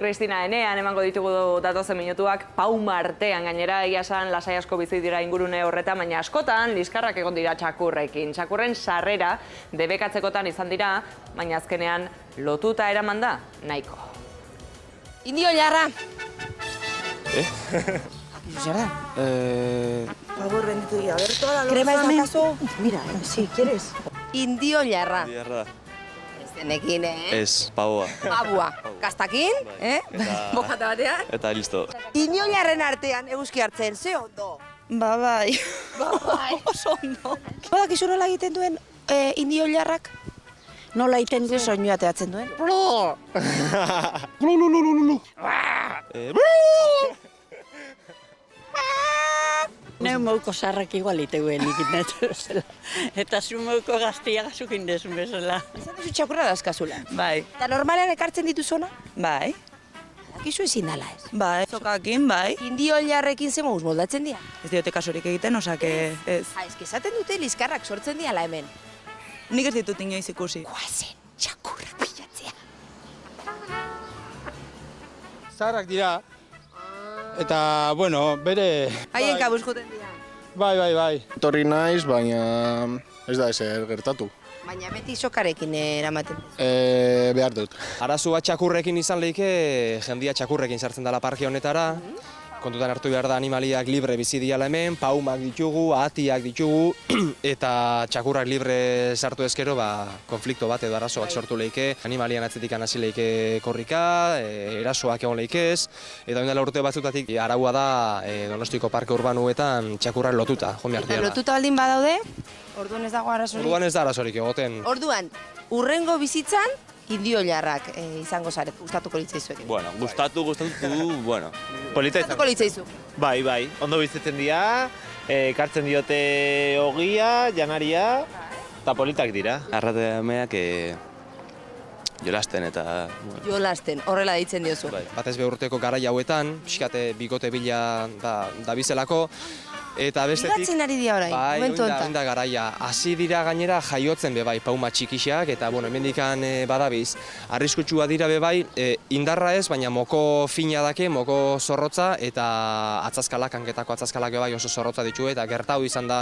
Kristina, enean emango ditugu datozen minutuak, Pauma artean gainera, egia esan lasai asko bizi dira ingurune horretan, baina askotan liskarrak egon dira txakurrekin. Txakurren sarrera debekatzekotan izan dira, baina azkenean lotuta eraman da, nahiko. Indio jarra. Zer da? Favor, bendito y a ver toda la ¿Crema loza, es acaso? Mira, si quieres. Indio jarra. Biarra. Zenekin, Ez, paua. Babua. Kastakin, bokata batean. Eta listo. Indio jarren artean eguzki hartzen, ze ondo. Bai. Oso ondo. Badakizu nola egiten duen indio jarrak? Nola egiten Ze du? soinua teatzen duen? Neu mauko sarrak igual iteguen ikinetu zela. Eta zu mauko gaztia gazukin desun bezala. Izan duzu txakurra dazkazula. Bai, Eta normalean ekartzen dituzona? bai, Badakizu ezin dala ez. bai, zokakin, bai. Indio jarrekin ze moduz moldatzen dira? Ez diote kasurik egiten, osake, ez. Esaten dute liskarrak sortzen diala hemen. Nik ez ditut inoiz ikusi. Guazen, txakurra pilatzea. Zaharrak dira, eta, bueno, bere... Haien kabuzkuten dira. Bai. Etorri naiz, baina ez da ezer gertatu. Baina beti sokarekin eramaten. Behar dut. Arazo bat txakurrekin izan lehike, jendia txakurrekin sartzen dela parke honetara. Kontutan hartu behar da animaliak libre bizi diala hemen, paumak ditugu, atiak ditugu, eta txakurrak libre sartu ezkero, konflikto bat edo arazo bat sortu lehike. Animalian atzetik hasi lehike korrika, erasoak egon lehikez, eta ondela urte batzutatik araua da Donostiko parke urbanuetan txakurrak lotuta, jo behar direla. Lotuta baldin badaude, orduan ez dago arazorik. Orduan ez da arazorik egoten. Orduan, urrengo bizitzan, indio jarrak izango zaret, gustatuko litzaizuekin. Bueno, gustatu, bueno, polita izan. Gustatuko litzaizu. Bai, ondo bizitzen dira, ekartzen diote ogia, janaria, eta politak dira. Arrate ameak jolasten eta... Jolasten, horrela deitzen diozu. Bai, batez be urteko garai hauetan, pixkate bikote bila da bizelako, eta bestetik... Ligatzen ari dira orain, bai, momentu oin honetan. da garaia. Hasi dira gainera jaiotzen be bai, pauma txikixak, eta bueno, hemendikan badabiz. Arriskutsua dira be bai, indarra ez, baina moko fina dake, moko zorrotza, eta atzazkalak, hanketako atzazkalak be bai oso zorrotza ditu, eta gertatu izan da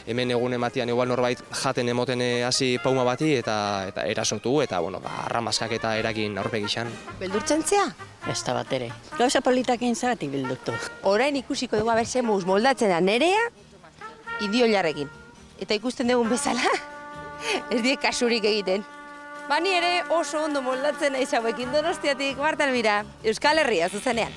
hemen egun ematian igual norbait jaten emoten hasi pauma bati, eta erasotu, eta bueno, arramaskak eta eragin aurpegixan. Beldurtzen zea? Ez da bat ere. Gauza politakin zagatik bildutu. Orain ikusiko dugu abertze moduz moldatzen da nerea indio jarrekin. Eta ikusten dugun bezala, ez die kasurik egiten. Bani ere oso ondo moldatzen naiz hauekin Donostiatik, Marta Elbira, Euskal Herria zuzenean.